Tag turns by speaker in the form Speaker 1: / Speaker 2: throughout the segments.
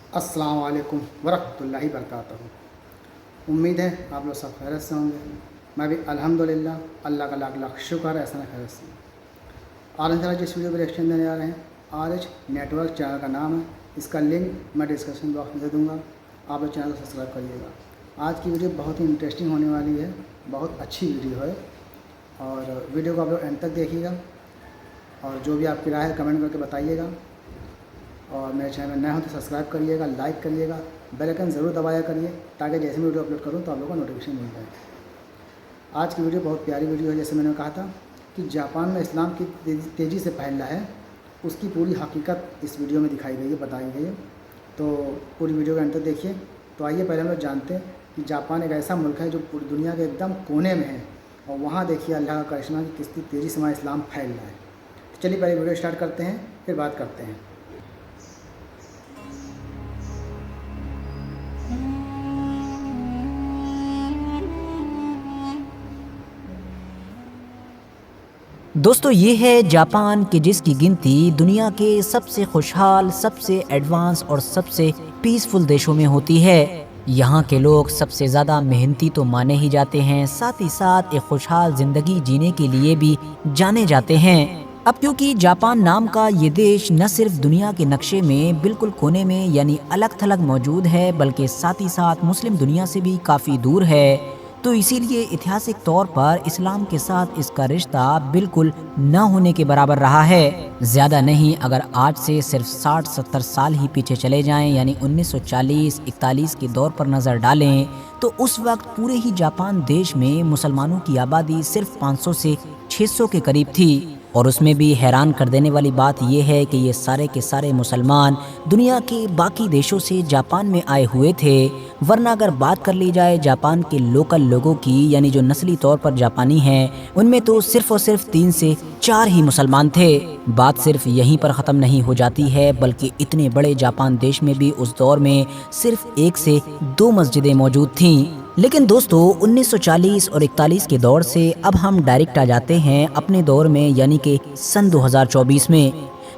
Speaker 1: अस्सलाम वालेकुम वरहमतुल्लाहि वबरकातुहू। उम्मीद है आप लोग सब खैरियत से होंगे। मैं भी अल्हम्दुलिल्लाह, अल्लाह का लाख लाख शुक्र है ऐसा खैरियत से। आज इंशाल्लाह जिस वीडियो पर रिएक्शन देने जा रहे हैं, RH नेटवर्क चैनल का नाम है। इसका लिंक मैं डिस्क्रिप्शन बॉक्स में दे दूँगा, आप लोग चैनल को सब्सक्राइब करिएगा। आज की वीडियो बहुत ही इंटरेस्टिंग होने वाली है, बहुत अच्छी वीडियो है और वीडियो को आप लोग एंड तक देखिएगा और जो भी आपकी राय है कमेंट करके बताइएगा। और मेरे चैनल में नए हो तो सब्सक्राइब करिएगा, लाइक करिएगा, बेल आइकन ज़रूर दबाया करिए ताकि जैसे मैं वीडियो अपलोड करूँ तो आप लोगों को नोटिफिकेशन मिल जाए। आज की वीडियो बहुत प्यारी वीडियो है। जैसे मैंने कहा था कि जापान में इस्लाम की तेज़ी से फैल रहा है, उसकी पूरी हकीकत इस वीडियो में दिखाई गई है, बताई गई है। तो पूरी वीडियो का अंत तक देखिए। तो आइए पहले हम लोग जानते हैं कि जापान एक ऐसा मुल्क है जो पूरी दुनिया के एकदम कोने में है और वहाँ देखिए अल्लाह का करिश्मा की कितनी तेज़ी से वहाँ इस्लाम फैल रहा है। तो चलिए पहले वीडियो स्टार्ट करते हैं, फिर बात करते हैं।
Speaker 2: दोस्तों ये है जापान कि जिसकी गिनती दुनिया के सबसे खुशहाल, सबसे एडवांस और सबसे पीसफुल देशों में होती है। यहाँ के लोग सबसे ज़्यादा मेहनती तो माने ही जाते हैं, साथ ही साथ एक खुशहाल ज़िंदगी जीने के लिए भी जाने जाते हैं। अब क्योंकि जापान नाम का ये देश न सिर्फ दुनिया के नक्शे में बिल्कुल कोने में यानी अलग थलग मौजूद है, बल्कि साथ ही साथ मुस्लिम दुनिया से भी काफ़ी दूर है, तो इसीलिए ऐतिहासिक तौर पर इस्लाम के साथ इसका रिश्ता बिल्कुल न होने के बराबर रहा है। ज़्यादा नहीं, अगर आज से सिर्फ 60-70 साल ही पीछे चले जाएं, यानी 1940-41 के दौर पर नज़र डालें, तो उस वक्त पूरे ही जापान देश में मुसलमानों की आबादी सिर्फ 500 से 600 के करीब थी। और उसमें भी हैरान कर देने वाली बात यह है कि ये सारे के सारे मुसलमान दुनिया के बाकी देशों से जापान में आए हुए थे। वरना अगर बात कर ली जाए जापान के लोकल लोगों की, यानी जो नस्ली तौर पर जापानी हैं, उनमें तो सिर्फ और सिर्फ 3 से 4 ही मुसलमान थे। बात सिर्फ यहीं पर ख़त्म नहीं हो जाती है, बल्कि इतने बड़े जापान देश में भी उस दौर में सिर्फ 1 से 2 मस्जिदें मौजूद थीं। लेकिन दोस्तों 1940 और 41 के दौर से अब हम डायरेक्ट आ जाते हैं अपने दौर में, यानी कि सन 2024 में।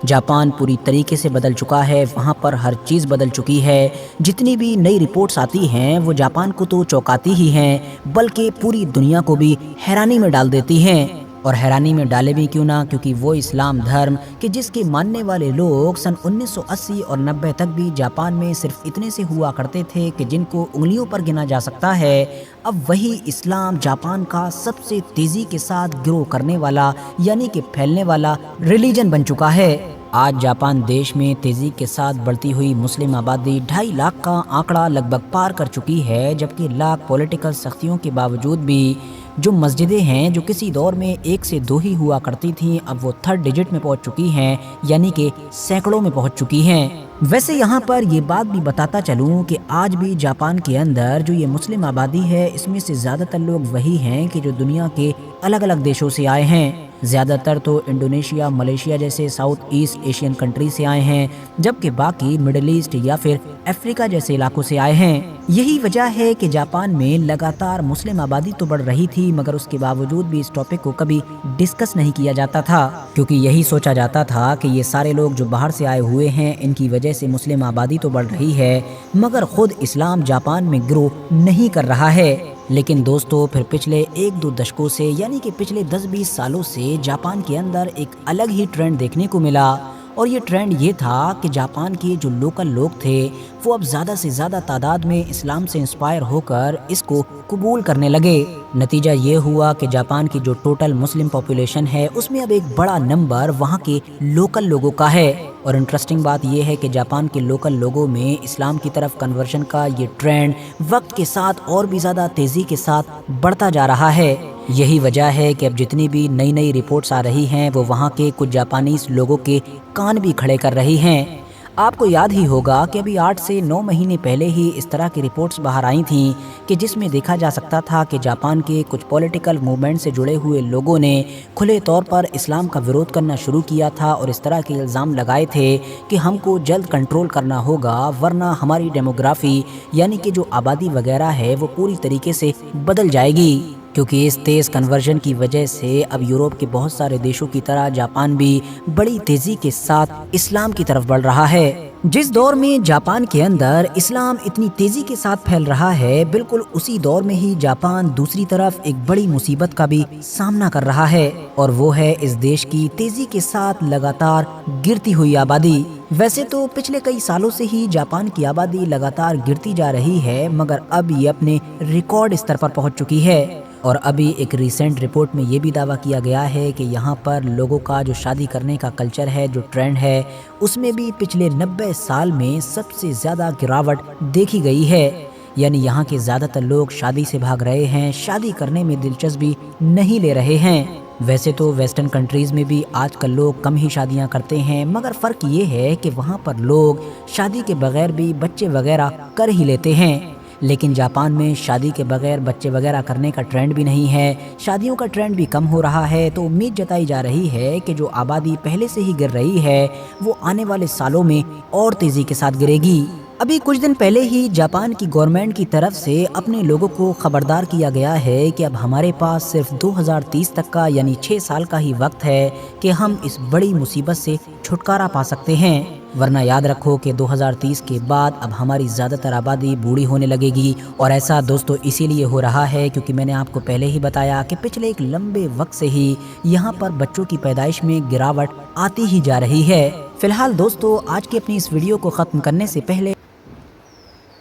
Speaker 2: जापान पूरी तरीके से बदल चुका है, वहाँ पर हर चीज़ बदल चुकी है। जितनी भी नई रिपोर्ट्स आती हैं वो जापान को तो चौंकाती ही हैं, बल्कि पूरी दुनिया को भी हैरानी में डाल देती हैं। और हैरानी में डाले भी क्यों ना, क्योंकि वो इस्लाम धर्म कि जिसके मानने वाले लोग सन 1980 और 90 तक भी जापान में सिर्फ इतने से हुआ करते थे कि जिनको उंगलियों पर गिना जा सकता है, अब वही इस्लाम जापान का सबसे तेज़ी के साथ ग्रो करने वाला, यानी कि फैलने वाला रिलीजन बन चुका है। आज जापान देश में तेज़ी के साथ बढ़ती हुई मुस्लिम आबादी 2.5 लाख का आंकड़ा लगभग पार कर चुकी है, जबकि लाख पॉलिटिकल सख्तियों के बावजूद भी जो मस्जिदें हैं जो किसी दौर में 1 से 2 ही हुआ करती थीं, अब वो 3rd डिजिट में पहुंच चुकी हैं, यानी कि सैकड़ों में पहुंच चुकी हैं। वैसे यहाँ पर ये बात भी बताता चलूँ कि आज भी जापान के अंदर जो ये मुस्लिम आबादी है, इसमें से ज़्यादातर लोग वही हैं कि जो दुनिया के अलग अलग देशों से आए हैं। ज़्यादातर तो इंडोनेशिया, मलेशिया जैसे साउथ ईस्ट एशियन कंट्री से आए हैं, जबकि बाकी मिडिल ईस्ट या फिर अफ्रीका जैसे इलाकों से आए हैं। यही वजह है कि जापान में लगातार मुस्लिम आबादी तो बढ़ रही थी, मगर उसके बावजूद भी इस टॉपिक को कभी डिस्कस नहीं किया जाता था, क्योंकि यही सोचा जाता था कि ये सारे लोग जो बाहर से आए हुए हैं, इनकी वजह से मुस्लिम आबादी तो बढ़ रही है, मगर खुद इस्लाम जापान में ग्रो नहीं कर रहा है। लेकिन दोस्तों फिर पिछले 1-2 दशकों से, यानी कि पिछले 10-20 सालों से जापान के अंदर एक अलग ही ट्रेंड देखने को मिला। और ये ट्रेंड ये था कि जापान के जो लोकल लोग थे वो अब ज़्यादा से ज़्यादा तादाद में इस्लाम से इंस्पायर होकर इसको कबूल करने लगे। नतीजा ये हुआ कि जापान की जो टोटल मुस्लिम पॉपुलेशन है उसमें अब एक बड़ा नंबर वहाँ के लोकल लोगों का है। और इंटरेस्टिंग बात यह है कि जापान के लोकल लोगों में इस्लाम की तरफ कन्वर्जन का ये ट्रेंड वक्त के साथ और भी ज़्यादा तेज़ी के साथ बढ़ता जा रहा है। यही वजह है कि अब जितनी भी नई नई रिपोर्ट्स आ रही हैं वो वहाँ के कुछ जापानीज लोगों के कान भी खड़े कर रही हैं। आपको याद ही होगा कि अभी 8 से 9 महीने पहले ही इस तरह की रिपोर्ट्स बाहर आई थीं कि जिसमें देखा जा सकता था कि जापान के कुछ पॉलिटिकल मूवमेंट से जुड़े हुए लोगों ने खुले तौर पर इस्लाम का विरोध करना शुरू किया था और इस तरह के इल्ज़ाम लगाए थे कि हमको जल्द कंट्रोल करना होगा, वरना हमारी डेमोग्राफी यानी कि जो आबादी वगैरह है वो पूरी तरीके से बदल जाएगी। क्योंकि इस तेज़ कन्वर्जन की वजह से अब यूरोप के बहुत सारे देशों की तरह जापान भी बड़ी तेज़ी के साथ इस्लाम की तरफ बढ़ रहा है। जिस दौर में जापान के अंदर इस्लाम इतनी तेजी के साथ फैल रहा है, बिल्कुल उसी दौर में ही जापान दूसरी तरफ एक बड़ी मुसीबत का भी सामना कर रहा है, और वो है इस देश की तेजी के साथ लगातार गिरती हुई आबादी। वैसे तो पिछले कई सालों से ही जापान की आबादी लगातार गिरती जा रही है, मगर अब ये अपने रिकॉर्ड स्तर पर पहुंच चुकी है। और अभी एक रीसेंट रिपोर्ट में ये भी दावा किया गया है कि यहाँ पर लोगों का जो शादी करने का कल्चर है, जो ट्रेंड है, उसमें भी पिछले 90 साल में सबसे ज़्यादा गिरावट देखी गई है। यानी यहाँ के ज़्यादातर लोग शादी से भाग रहे हैं, शादी करने में दिलचस्पी नहीं ले रहे हैं। वैसे तो वेस्टर्न कंट्रीज़ में भी आजकल लोग कम ही शादियाँ करते हैं, मगर फ़र्क ये है कि वहाँ पर लोग शादी के बगैर भी बच्चे वगैरह कर ही लेते हैं। लेकिन जापान में शादी के बगैर बच्चे वगैरह करने का ट्रेंड भी नहीं है, शादियों का ट्रेंड भी कम हो रहा है। तो उम्मीद जताई जा रही है कि जो आबादी पहले से ही गिर रही है, वो आने वाले सालों में और तेज़ी के साथ गिरेगी। अभी कुछ दिन पहले ही जापान की गवर्नमेंट की तरफ से अपने लोगों को खबरदार किया गया है कि अब हमारे पास सिर्फ 2030 तक का यानी 6 साल का ही वक्त है कि हम इस बड़ी मुसीबत से छुटकारा पा सकते हैं। वरना याद रखो कि 2030 के बाद अब हमारी ज़्यादातर आबादी बूढ़ी होने लगेगी। और ऐसा दोस्तों इसीलिए हो रहा है क्योंकि मैंने आपको पहले ही बताया कि पिछले एक लंबे वक्त से ही यहाँ पर बच्चों की पैदाइश में गिरावट आती ही जा रही है। फिलहाल दोस्तों, आज की अपनी इस वीडियो को ख़त्म करने से पहले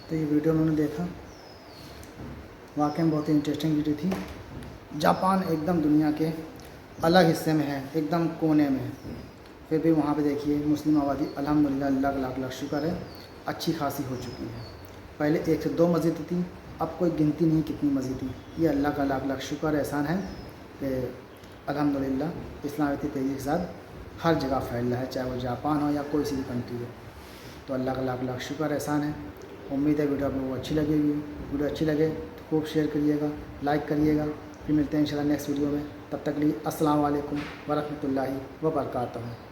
Speaker 1: तो ये वीडियो उन्होंने देखा, वाकई में बहुत ही इंटरेस्टिंग वीडियो थी। जापान एकदम दुनिया के अलग हिस्से में है, एकदम कोने में है, फिर भी वहाँ पे देखिए मुस्लिम आबादी अल्हम्दुलिल्लाह अल्लाह का लाख लाख शुक्र है अच्छी खासी हो चुकी है। पहले 1 से 2 मस्जिद थी, अब कोई गिनती नहीं कितनी मस्जिद थी। ये अल्लाह का लाख लाख शुक्र एहसान है कि अल्हम्दुलिल्लाह इस्लाम इतनी तेज़ी के साथ हर जगह फैल रहा है, चाहे वो जापान हो या कोई सी भी कंट्री हो। तो अल्लाह का लाख लाख शुक्र एहसान है। उम्मीद है वीडियो आप लोगों को अच्छी लगेगी। वीडियो अच्छी लगे तो खूब शेयर करिएगा, लाइक करिएगा। फिर मिलते हैं इंशाल्लाह नेक्स्ट वीडियो में। तब तक लिए अस्सलाम वालेकुम वरहमतुल्लाहि व बरकातहू।